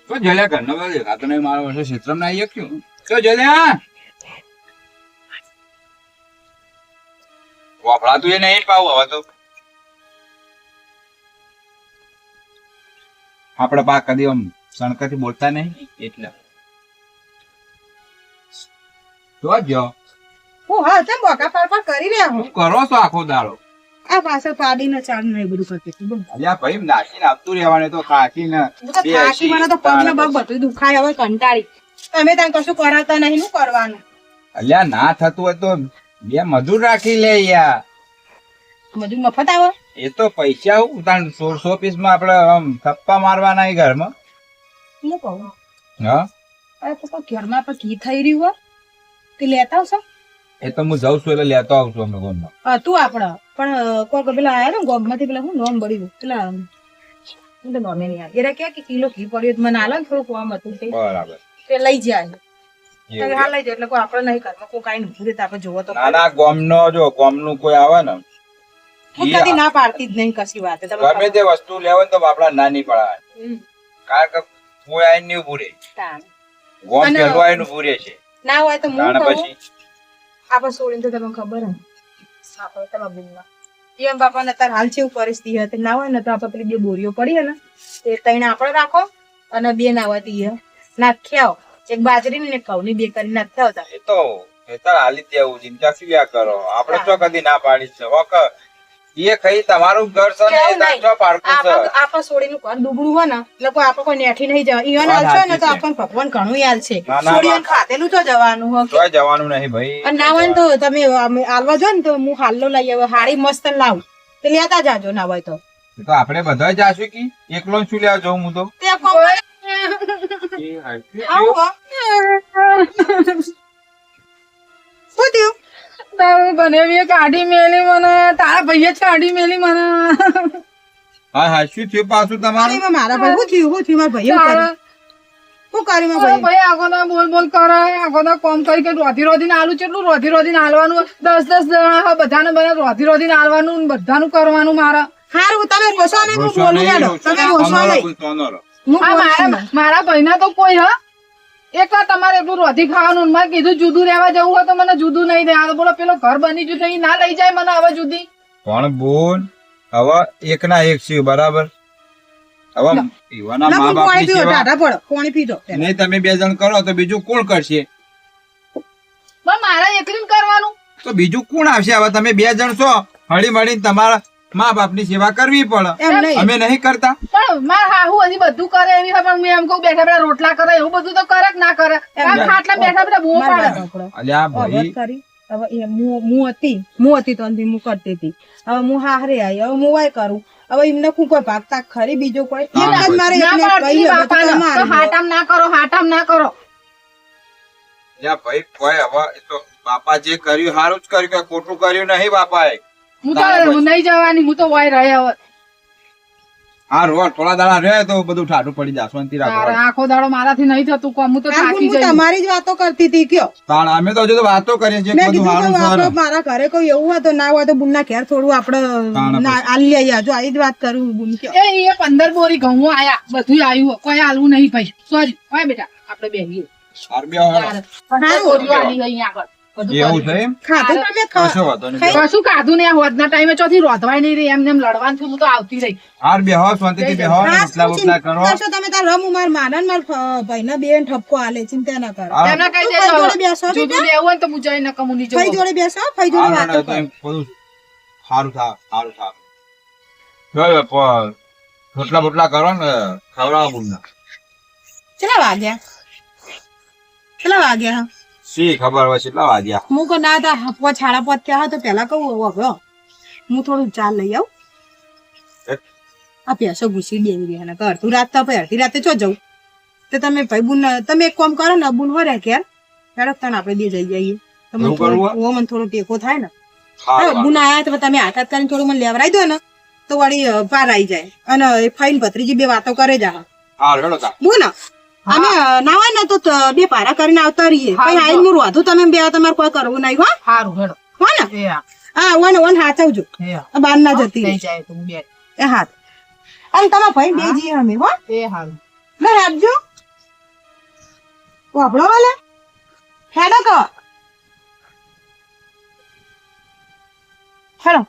તો જલ્યા ઘરનો બધો દેખાતો નહીં મારો વર્ષે ક્ષેત્રમાં ના આવી ક્યું તો જલ્યા વાપરાતું એ નહીં પાવું હવે તો આપડે પા કદી આમ સણકાથી બોલતા નહીં એટલે તો જો હું હા તેમ બોકા પર કરી રહ્યા હું કરો છો આખો દાડો આ પાછળ પાડીને ચાલ ને બધું કરતી હતી બોલ અલ્યા ભાઈ નાખીને આપતું રહેવાનું તો ખાકીને થાકી મને તો પગને બગ બધું દુખાય હવે કંટાળી તમે ત્યાં કશું કરાતા નહીં શું કરવાનું અલ્યા ના થતું હોય તો બે મજૂર રાખી લે યાર મજૂર મફત આવે એ તો પૈસા ઉતાર 100 પીસ માં આપડે આમ થપ્પા મારવાના ઘરમાં હું કહું હા અરે તો ઘરમાં પણ ઘી થઈ રહ્યું હોય તે લેતા આવશો એ તો હું જાઉં છું એટલે લેતો આવું છું અમે ગામમાં તું આપડે પણ કોઈ પેલા આયા ને ગોમમાંથી પેલા હું નોમ બળી પેલા હું તો નોમે નહીં આવે એ કે કિલો ઘી પડ્યું મને આલો ને થોડું કોમ હતું તે બરાબર તે લઈ જાય હા લઈ જાય એટલે કોઈ આપડે નહીં કરવા કોઈ કઈ નથી દેતા આપણે જોવો તો ના ના ગામનો જો ગામનું કોઈ આવે ને હું કદી ના પાડતી જ નહીં કશી વાત ગમે તે વસ્તુ લેવા તો આપડા ના નહીં પડાવે કારણ કે કોઈ આઈ નહીં ઉભું રહે ગોમ પેલું આઈને ઉભું રહે છે ના હોય તો હું તાણે કહું પછી આપણે છોડીને તો તમને ખબર હે આપણે તમારા બિલમાં એમ બાપાને અત્યારે હાલ જેવું પરિસ્થિતિ હતી ના હોય ને તો આપણે પેલી બે બોરીઓ પડી હે ને તે ત્રણ આપણે રાખો અને બે ના હોય તો નાખ્યા આવો એક બાજરીની ને ઘઉંની બે કરી નાખ્યા આવતા એ તો એ તો હાલી દેવું ચિંતા શું કરો આપડે તો કદી ના પાડી છે હોક એ ખાઈ તમારું ઘર છે ને એ તો પાડકું છે આપણે છોડીનું ઘર દુબળું હોય ને એટલે કોઈ આપણે કોઈ નેઠી નહીં જવા ઈવન હાલશો ને તો આપણને ભગવાન ઘણું યાદ છે છોડીને ખાધેલું તો જવાનું હોય તો જવાનું નહીં ભાઈ અને ના હોય ને તો તમે હાલવા જો ને તો હું હાલ્લો લઈ આવે હાડી મસ્ત લાવું તે લેતા જાજો ના હોય તો આપડે બધા જાશું કે એકલો શું લેવા જવું હું તો તે આવું શું થયું તારી બનેવી કાઢી મેલી મને તારા ભાઈએ જ કાઢી મેલી મને હા હા શું થયું પાછું તમારું મારા ભાઈ શું થયું મારા ભાઈ શું કરી મારા ભાઈ ભાઈ આગોના બોલ બોલ કરે આગોના કોમ કરી કે રોધી રોધીને આલું કેટલું રોધી રોધીને હાલવાનું 10 જણા બધાને બને રોધી રોધીને હાલવાનું બધાનું કરવાનું મારા હારું તમે રોશો ને હું બોલું હેડો તમે રોશો નહીં મારા ભાઈના તો કોઈ હ એકવાર તમારે એટલું રોધી ખાવાનું મેં કીધું જુદું રહેવા જવું હોય તો મને જુદું નહીં દે બોલો પેલો ઘર બની જુ ના લઈ જાય મને હવે જુદી પણ બોલ હવે એક ના એક છે બરાબર હવે એવાના મા બાપની સેવા પાણી પીધો નહીં તમે બે જણ કરો તો બીજું કોણ કરશે પણ મારે એકલીને કરવાનું તો બીજું કોણ આવશે હવે તમે બે જણ છો હળી મળીને તમારા મા બાપ ની સેવા કરવી પડે અમે નહીં કરતા પણ મારા હાહુ હજી બધું કરે એવી પણ હું એમ કહું બેઠા બેઠા રોટલા કરે એવું બધું તો કરે કે ના કરે ખાટલા બેઠા બેઠા બહુ પાડે અલ્યા ભાઈ હવે હું હતી તો હું કરતી હતી હવે હું હારે આવી હવે હું વાય કરું હવે એમને કોઈ ભાગ તાક ખરી બીજો કોઈ હાટામ ના કરો ભાઈ કોઈ હવે તો બાપા જે કર્યું સારું જ કર્યું કે ખોટું કર્યું નહીં બાપાએ હું તો નહીં જવાની હું તો વાય રહ્યા હા રોજ થોડા દાડા રહે તો બધું ઠાઠું પડી જાય શાંતિ રાખો આખો દાડો મારાથી નહીં થતું કોમ હું તો થાકી જઈ તમારી જ વાતો કરતી હતી કયો તાણ અમે તો હજુ તો વાતો કરીએ છીએ બધું સારું સારું મારા ઘરે કોઈ એવું હોય તો ના હોય તો બુનના ઘેર થોડું આપડે આલી આયા જો આવી જ વાત કરું બુન કયો એ 15 બોરી ઘઉં આયા બધું આવ્યું કોઈ હાલવું નહીં ભાઈ સોરી હોય બેટા આપણે બેહીએ એવું છે એમ કશું ખાધું ને હોદના ટાઈમે ચોથી રોધવાય નહીં રહી એમ લડવાનું છું હું તો આવતી રહી હાર બેહો શાંતિથી બેહો એટલા બટલા કરો તમે તાર રમ માર માનન માર ભાઈના બેન ઠપકો આલે ચિંતા ના કરો એમના કઈ દેજો જુદું લેવું હોય તો હું જઈને કમુની જો ભાઈ જોડે બેસો ભાઈ જોડે વાતો કરો સારું થાય રોટલા બોટલા કરો ને ખવડાવો બુનના કેટલા વાગ્યા સી ખબર હોય કેટલા વાગ્યા હું કો ના તા હપવા છાડા પત ક્યાં તો પેલા કહું હવે હું થોડું ચા લઈ આવું આ પેસો ઘૂસી દેવી ગયા ને કર તું રાત તો અડધી રાતે ચો જવું તો તમે ભાઈ બુન તમે એક કામ કરો ને બુન હોય કે હેડો તને આપણે બે જઈ જઈએ મને થોડો ટેકો થાય ને બુન આયા તો તમે હાથ કરીને થોડું મને લેવરાઈ દો ને તો વળી પાર આવી જાય અને ફાઈન ભત્રીજી બે વાતો કરે જા બુન અમે ના હોય ને તો બે પારા કરીને આવતા રહીએ કઈ આઈ હું રોધું તમે બે તમારે કોઈ કરવું નહીં હો સારું હેડો હો ને હા વન હાચવજો બાર ના જતી એ હાથ અને તમારા ભાઈ બે જઈએ અમે હો એ હારું લે હાચજો વાપરો વાલે હેડો કો હેડો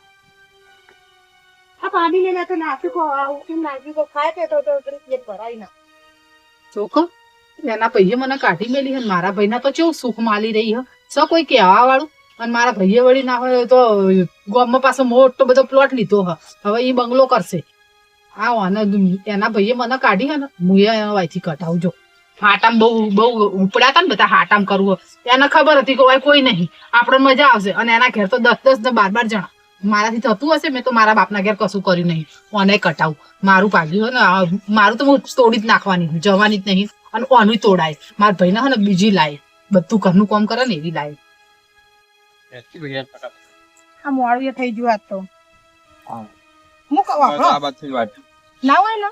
આ પાણી ને તો નાખી કો આવું કે નાખી કો ખાય તો પેટ ભરાય ના ચોકો એના ભાઈએ મને કાઢી મેલી હે ને મારા ભાઈના તો કેવું સુખ માલી રહી હે સ કોઈ કહેવા વાળું અને મારા ભાઈએ વળી ના હોય તો ગામમાં પાછો મોટો બધો પ્લોટ લીધો હ હવે એ બંગલો કરશે એના ભાઈએ મને કાઢી હે ને હું વાયથી કટાવજો હાટામ બહુ ઉપડ્યા હતા ને બધા હાટામ કરવું એને ખબર હતી કે કોઈ નહીં આપણે મજા આવશે અને એના ઘેર તો 10 ને 12 જણા મારાથી થતું હશે મેં તો મારા બાપના ઘેર કશું કર્યું નહીં ઓને કટાવું મારું ભાગ્યું ને મારું તો હું તોડી જ નાખવાની જવાની જ નહીં અને ઓનું તોડાય મારા ભાઈને હે ને બીજી લાય બધું ઘરનું કામ કરે ને એવી લાય આ મોડું થઈ ગયું આજ તો હું કહું ના હોય ને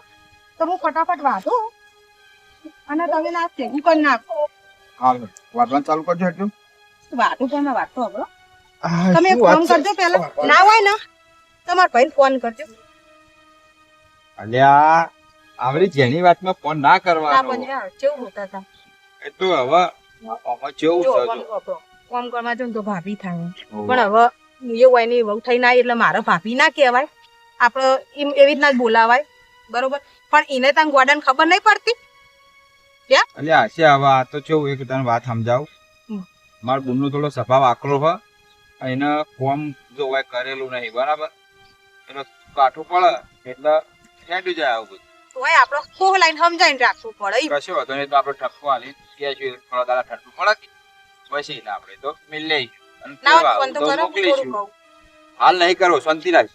તો હું ફટાફટ વાંધું અને તમે ના ભેગું કરી નાખો વાટવાનું ચાલુ કરજો એટલું વાટું પણ વાટતો હવે તમે ફોન કરજો પેલા ના હોય ને તમારા ભાઈને ફોન કરજો અલ્યા આવડી જેની વાતમાં ફોન ના ના કરવાનો પણ યાર કેવું હોતા હતા એ તો હવે આમાં કેવું છે જો. ફોન કરવા જો ને તો ભાભી થાય પણ હવે એ હોય ને વહુ થઈ ના એટલે મારે ભાભી ના કહેવાય આપણે એવી રીતના જ બોલાવાય બરોબર પણ એને તને ગોડાને ખબર નહીં પડતી અલ્યા હશે હવે આ તો કેવું એક તને વાત સમજાવું મારા બુનનો થોડો સ્વભાવ આકરો હ એને કોમ જો હોય કરેલું નહીં બરાબર એટલે કાઠું પડે એટલે હેડું જાય આવું બધું તો હોય આપણે ખોહ લાઈન સમજાઈને રાખવું પડે કશો હતો નહીં તો આપણે ઠપકો હાલી કે થોડા દાડા ઠંડુ પડે પછી ને આપણે તો મિલ લઈ અને ના કેવા ફોન તો તો કરો થોડું મોકલીશું કહું હાલ નહીં કરો શાંતિ રાખ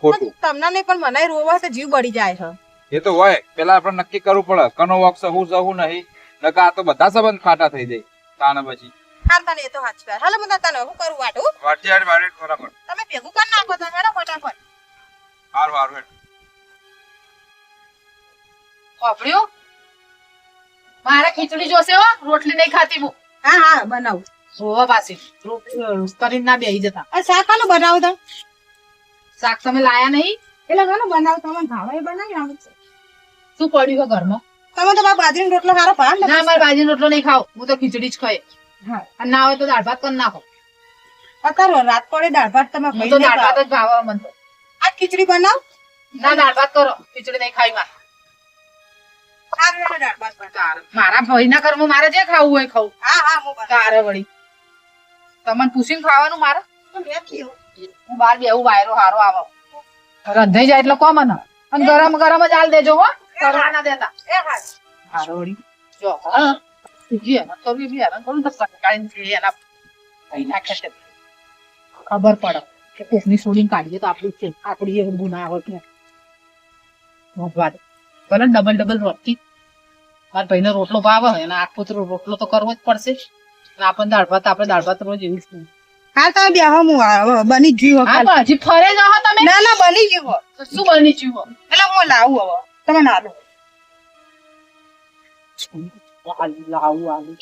ખોટું તમને નહીં પણ મને રોવા તો જીવ બળી જાય છે એ તો હોય પેલા આપણે નક્કી કરવું પડે કનો વોક સહુ સહુ નહીં નકા આ તો બધા સંબંધ ખાટા થઈ જાય તાને પછી હાલ તને એ તો હાચી વાત હાલ મને તને હું કરું વાટું વાટિયાડ વાડેટ ફટાફટ તમે ભેગું કરી નાખો તમે હેડો ફટાફટ હારું હારું હેડ વાપર્યો મારે ખીચડી જોશે હો રોટલી નહીં ખાતી હું હા હા બનાવું હોવા પાછી કરીને ના બેહી જતા આ શાકાનું બનાવું તમે શાક તમે લાયા નહીં એટલે ઘણું બનાવું તમે ભાવે બનાવી આવું છે શું પડ્યું છે ઘરમાં તમે તો બાજરીનો રોટલો સારો ભાવ ને ના મારે બાજરીનો રોટલો નહીં ખાવ હું તો ખીચડી જ ખાય હા અને ના હોય તો દાળ ભાત કરી નાખો અત્યારે રાત પડે દાળ ભાત તમે હું તો દાળ ભાત જ ભાવે મને તો આ ખીચડી બનાવ ના દાળ ભાત કરો ખીચડી નહીં ખાઈ માં સારું દાળ ભાત બનાવ મારા ભાઈના ઘરમાં મારે જે ખાવું હોય ખાવું હા હા હું બનાવ તારે વળી તમને પૂછીને ખાવાનું મારે હું બાર બેવું વાયરો હારો આવો રંધાઈ જાય એટલે કોમન અને ગરમ ગરમ જ આલ દેજો હો કરવા ના દેતા એ હા હારો વળી જો હા જી એના તો બી હેરાન કરું તો સકાળીને છે એના કઈ નાખે છે ખબર પડે કે કોકની સોડીને કાઢીએ તો આપણું છે આપણી એ ગુના આવે કે વાત ભલે ડબલ રોટલી મારા ભાઈને રોટલો ભાવે અને આખો રોટલો તો કરવો જ પડશે અને આપણને દાળ ભાત રોજ એવી જ નહીં. હા તમે બેહો હું બની ગયું હા તો હજી ફરે જાઓ તમે ના ના બની ગયું તો શું બની ચૂવો એટલે હું લાવું હવે તમે ના લો લાવું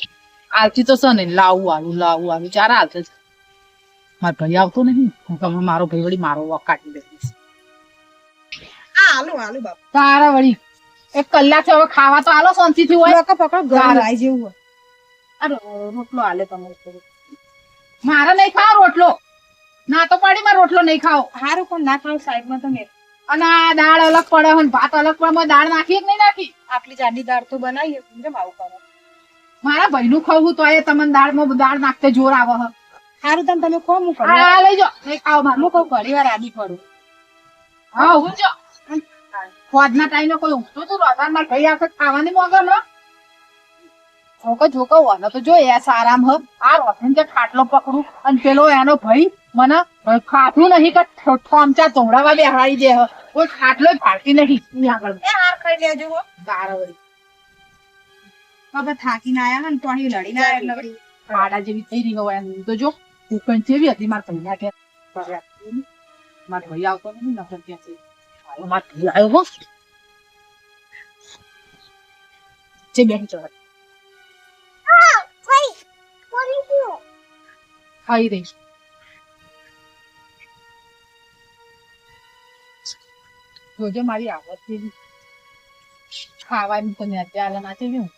આલતી તો છે ને લાવું ચાર હાલતે જ મારો ભાઈ આવતો નહીં તમે મારો ભાઈ વળી મારો વોક કાઢી દઈશ હા હાલું બાપુ તારા વળી 1 કલાક હવે ખાવા તો આલો શાંતિથી હોય લોકો પકડો ઘર લાઈ જેવું હોય અરે રોટલો હાલે તમે મારે નહીં ખાવ રોટલો ના તો પાડી મારે રોટલો નહીં ખાવ સારું પણ ના ખાવ સાઈડમાં તમે અને આ દાળ અલગ પડે અને ભાત અલગ પડે દાળ નાખી કે નહીં નાખી આટલી જાડી દાળ તો બનાવીએ કેમ આવું કરો મારા ભાઈનું ખાવું તો એ તમને દાળ નાખતે જોર આવે હ સારું તમે ખો હું કરું આ લઈ જાઓ નહીં ખાવ મારે હું કહું ઘડી વાર આડી પડું હા હું જો ખોદના ટાઈમે કોઈ ઊંઘતો તું રોતા મારા ભાઈ આવશે ખાવાની મોગર નો જોકો વાનો તો જો એ સારામ હ આ રોથન કે ખાટલો પકડું અને પેલો એનો ભાઈ મને ખાતું નહીં કે ઠોમચા તોડાવા બેહાડી દે હ કોઈ ખાટલો ફાડતી નહીં આગળ એ હાર ખાઈ લેજો હો તારવડી હવે થાકીને આયા ને ટોણી લડીને આયા એટલે આડા જેવી થઈ રહી હોય એમ તો જો કુકણ જેવી હતી મારા ભાઈ કે મારા ભાઈ આવતો નથી નફર ક્યાં છે મારા ભાઈ આવ્યો હો જે બેન ચડે ખાઈ રહીશ જોજે મારી આવત જેવી ખાવાની તો ને અત્યારે ના જેવી હું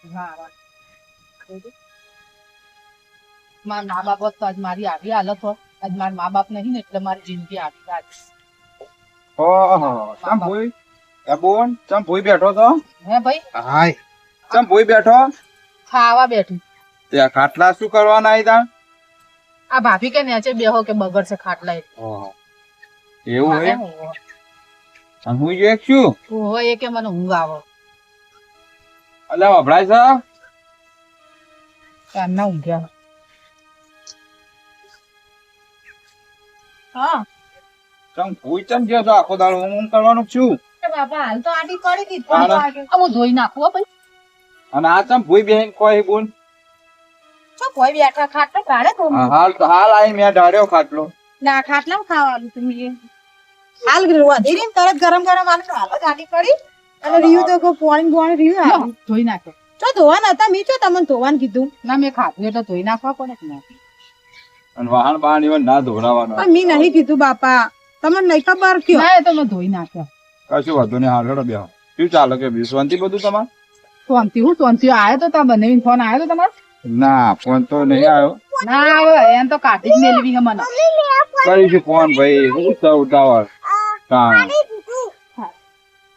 મારા મા બાપ હોત તો આજ મારી આવી હાલત હોત. આજ મારા મા બાપ નહીં ને એટલે મારી જિંદગી આવી આજ. ઓહો ચમ ભૂઈ એ બોન ચમ ભૂઈ બેઠો તો હે ભાઈ હાય ચમ ભૂઈ બેઠો ખાવા બેઠી. તે આ ખાટલા શું કરવાના આવી તા આ ભાભી કે નેચે બેહો કે બગડશે ખાટલા એટલે. ઓહો એવું હોય ઓહો. અને હું જો એક છું ઓહો એ કે મને ઊંઘ આવે. અલ્યા વભરાય છે કારના ઊંઘ્યા. હા ચમ ભૂઈ ચમ ગયો તો આખો દાડો હું કરવાનું છું બાપા હાલ તો આટી પડી હતી હાલો. હું ધોઈ નાખું હો ભાઈ. અને આ ચમ ભૂઈ બેન કોઈ બોન છો કોઈ બેઠા ખાટલો કાઢે તો હાલ આઈ મેં ડાળ્યો ખાટલો ના ખાટલામાં ખાવાનું તમે હાલ વધી રહી તરત ગરમ ગરમ આને હાલ જ આટી પડી અને રીયું તો પોણી રીયું લો, આવ્યું ધોઈ નાખ્યો. ચો ધોવાના હતા મી ચો તમને ધોવાનું કીધું ના મેં ખાધું એટલે ધોઈ નાખવા પડે કે ના. અને વાહન બાહન ઈવન ના ધોરાવાનો પણ મી નહીં કીધું બાપા તમને નહીં ખબર કયો ના એ તો મેં ધોઈ નાખ્યા. કશું વાંધો નહીં હાલ હેડો બેહો શું ચાલે કે વિશ્વાંતિ બધું તમારે સોનથી આવ્યો તો તા બનાવીને ફોન આવ્યો તો તમારો. ના ફોન તો નહીં આવ્યો ના આવે એમ તો કાઢી જ મેળવી મને. કરીશું ફોન ભાઈ હું ઉતાવળ હા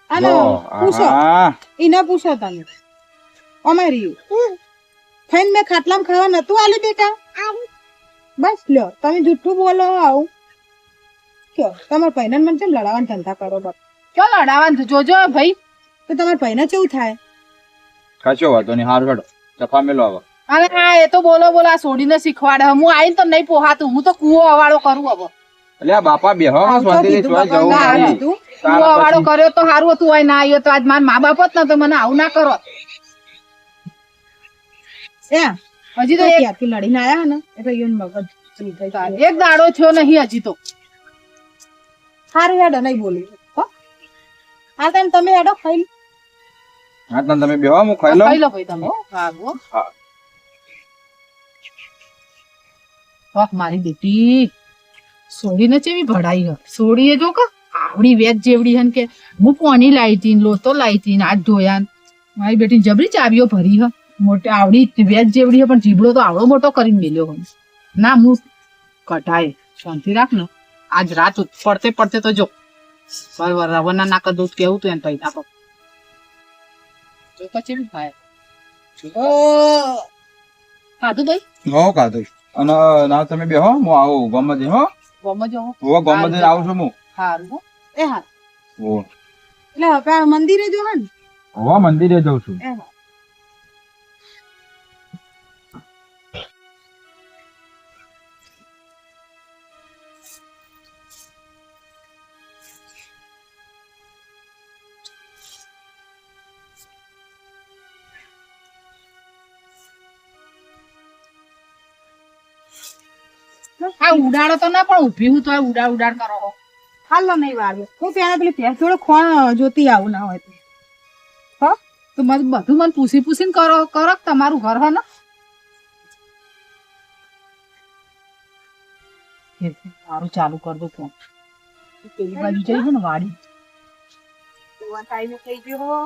અને પૂછો એને પૂછો તમે અમે રહ્યું ખાઈને મેં ખાટલામાં ખાવા નતું આલી બેટા બસ લ્યો તમે જુઠ્ઠું બોલો આવું કયો તમારા પૈના મને કેમ લડાવવાના ધંધા કરો બાપ ક્યાં લડાવાનું જોજો ભાઈ. તો તમારા પૈના કેવું થાય કશો વાંધો નહીં હાર હેડો ચફા મેલો આવો અરે હા એ તો બોલો બોલો આ છોડીને શીખવાડે. હું આવીને તો નહીં પોહાતું. હું તો કૂવો અવાળો કરું હવે. એટલે આ બાપા બેહો શાંતિથી જોઈ જવું ના, નહીં. કૂવો તારા અવાળો પછી- કર્યો તો સારું હતું. હોય ના આવ્યો તો આજ મારા મા બાપ જ ન તો મને આવું ના કરો. એ હજી તો ત્યાંથી લડીને આયા ને એટલે ઈયોને મગજ ચૂઈ જાય. એક દાડો થયો નહીં હજી તો. હારું હેડો નહીં બોલું હો આ ટાઈમ તમે હેડો ખાઈ હા તને તમે બેહો હું ખાઈ લઉં ખાઈ લો ભાઈ તમે. સારું હો. હા. વાહ, મારી બેટી સોડીને ચેવી ભડાઈ હ. સોડીએ જો કે આવડી વેચ જેવડી હન કે હું પોની લાવી તી લોતો લાવી તી આજ ધોયા. મારી બેટી જબરી ચાવીઓ ભરી હ. મોટી આવડી વેચ જેવડી હ પણ જીબડો તો આવડો મોટો કરીને મેલ્યો હન. ના હું કઢાય શાંતિ રાખ ને. આજ રાત પડતે પડતે તો જો બરાબર રવાના નાક દૂધ કેવું તું એને પૈ નાખો જો પછી થાય. ખાધું ભાઈ હો કાધું અને ના તમે બેહો હું આવું ગમે તે હો ગમે જો હું ગમે તે આવું છું હું સારું હો. એ હા હો એટલે હવે આ મંદિરે જો હે ને હો મંદિરે જઉં છું એ હા આ ઉડાડો તો ના પણ ઉભી હું તો આ ઉડાડ કરો હો. હાલો નહીં વાળ્યો હું પેલા પેલી ભેંસ જોડે ખોણ જોતી આવું ના હોય તો હો તો બધું મને પૂછીને કરો કે તમારું ઘર હે ને સારું ચાલુ કર દો ફોન. પેલી બાજુ જઈ છે ને વાડી. ટાઈમ થઈ ગયો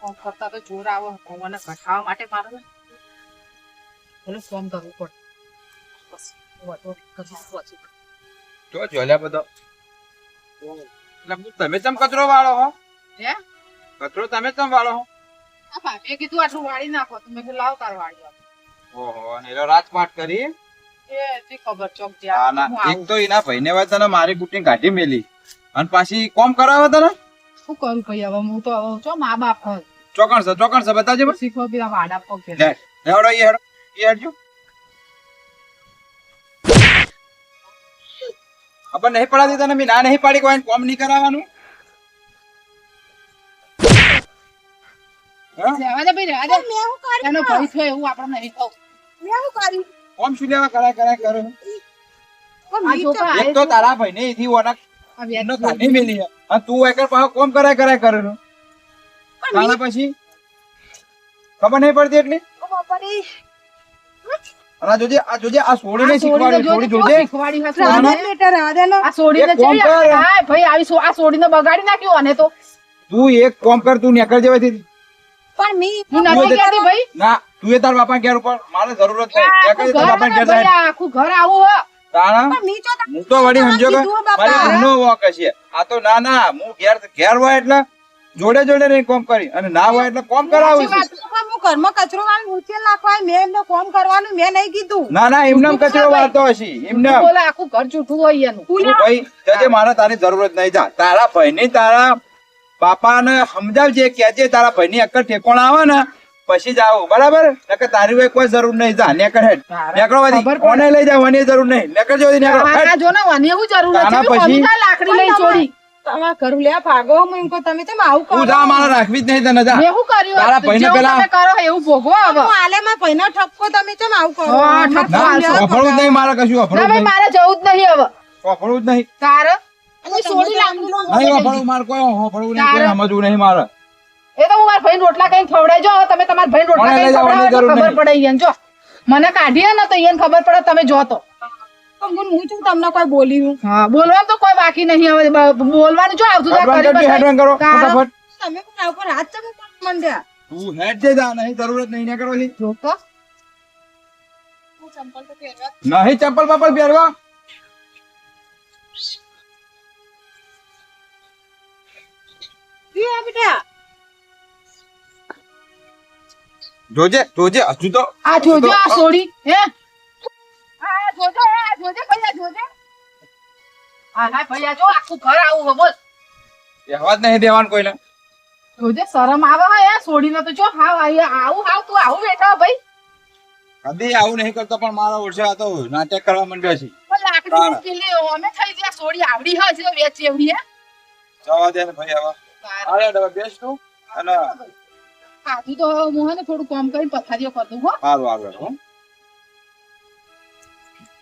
ફોન કરતા તો જોર આવે મને ઘટાવા માટે મારે એટલે ફોન કરવું પડે. બસ વધુ કશું પહોંચી. તો જોલ્યા બધો એટલે તમે ચમ કચરો વાળો હો હે કચરો તમે ચમ વાળો હો આ ભાભીએ કીધું આટલું વાળી નાખો તો મેં કીધું લાવ તાર વાળી આપો. ઓહો અને એનો રાજપાટ કરી એ જી ખબર ચોક આ જ્યાં ના હું એક આવું. તો એના ભાઈને વાત તને મારી બુટિંગ કાઢી મેલી અને પાછી કોમ કરાવે તને શું કરું કઈ હવે હું તો હવે ચો મા બાપ હોય ચોકણ છે બતાજે બસ શીખો પેલા વાડા પગ લે હેડો એ હેડજો આપણને નહીં પડાતી તને મેં ના નહીં પાડી કોઈ કોમ નહીં કરાવવાનું હા? રહેવા દે ભાઈ રહેવા દે. મેં હું કર્યું એનો ભય થયો એવું આપણે નહીં થવું. મેં હું કર્યું કોમ શું લેવા કરાય કરે પણ આ મી તો છોકરા એક તો તારા ભાઈને એથી ઓના આ વ્યાજ એનો કાઢી મેલી છે. અને તું એકર પાછો કોમ કરાય કરે પણ તારા પછી ખબર નહીં પડતી એટલી ઓ બાપારી અને આ જોજે આ છોડીને શીખવાડી છોડી જોજે શીખવાડી હશે રાધે આને. બેટા રાધે નો આ છોડીને એક કામ જેવી કર. હા ભાઈ આ છોડીને બગાડી નાખ્યું આને તો તું એક કામ કર તું નીકળ જવાથી પણ મી હું નથી કહેતી ભાઈ ના તું એ તાર બાપા ઘેર ઉપર મારે જરૂરત નહીં આખું નીકળ તાર ઘર બાપા ને ઘેર ભાઈ, જાય આખું ઘર આવું હે તાણા પણ મી ચો હું તો વળી સમજો કે કીધું બાપા. મારી બુનો વોક હશે આ તો ના હું ઘેર હોય એટલે જોડે નહીં કોમ કરી અને ના હોય એટલે કોમ કરાવું છું હું ઘરમાં કચરો વાળું ઉચેલ નાખવા મેં એમને કોમ કરવાનું મેં નહીં કીધું ના એમને કચરો વાળતો હશે એમને બોલે આખું ઘર જૂઠું હોય એનું તું ભાઈ જજે મારે તારી જરૂરત નહીં જા તારા ભાઈ તારા બાપાને સમજાવજે કેજે તારા ભાઈ ની અક્કલ ઠેકોણા આવે ને પછી જ આવો બરાબર નકર તારી ભાઈ કોઈ જરૂર નહીં જા નેકર હેડ નેકળો ખબર વાળી પડે. કોને લઈ જવાની જરૂર નહીં નેકર જો નેકળો આ હેડ. જો ને વાની એવું જરૂર તાના નથી પછી- મમ્મી થાય લાકડી લઈ છોડી તમારા ઘર લે ભાગો હું એમ કહું તમે તો આવું કરો તું જા મારે રાખવી જ નહીં તને જા મેં શું કર્યું તારા ભાઈને જેવું પેલા- તમે કરો એવું ભોગવો હવે હું આલે માં ભાઈનો ઠપકો તમે કેમ આવું કરો હા, ઠપકો ના હાલશો. અફળવું જ નહીં મારે કશું ના અફળવું જ ભાઈ નહીં મારે જવું જ નહીં હવે અફળવું જ નહીં તારે હું છોડી લાકડી નહીં અફળવું મારે કોઈ અફળવું નહીં કોઈ તારે- સમજવું નહીં મારે એ તો હું મારા ભાઈ રોટલા કઈ ખવડાવજો હવે તમે તમારા ભાઈ રોટલા મને કઈ લઈ જવાની ખવડાવો જરૂર તો ખબર નહીં. પડે ઈયન જો મને કાઢીએ ને તો ઈયન ખબર પડે તમે જો તો પણ હું છું તમને કોઈ બોલી હું હા બોલવાનું તો કોઈ બાકી નહીં હવે બોલવાનું જો આવતું જાય હેડવાન કરી કરજો, હેડવાન કરો તારે- ફટાફટ તમે પણ ઉપર હાથ ચમ મંડ્યા તું હેડ જે જા નહીં જરૂરત નહીં ને કરો જો તો નહીં ચપ્પલ બપ્પલ પહેરવા બેટા જોજે હજુ તો આ જોજો આ સોડી હે આ જોજો આ જોજે ભાઈ આ જોજે હા ભાઈ આ જો આખું ઘર આવું હે બોલ કહેવા જ નહીં દેવાનું કોઈને જોજે શરમ આવે હે યાર સોડીને તો જો હાવ આવું હાવ તું આવું બેઠા ભાઈ કદી આવું નહીં કરતો પણ મારા ઓળશે આ તો નાટક કરવા માંડ્યો છે પણ લાકડી મૂકેલી અમે થઈ ગયા સોડી આવડી હોય છે વેચી એવડી હે જવા દે ને ભાઈ હવે અરે હવે બેસ તું અને આથી તો હું હે ને થોડું કામ કરીને પથારીઓ કરી દઉં હો સારું આગળ હો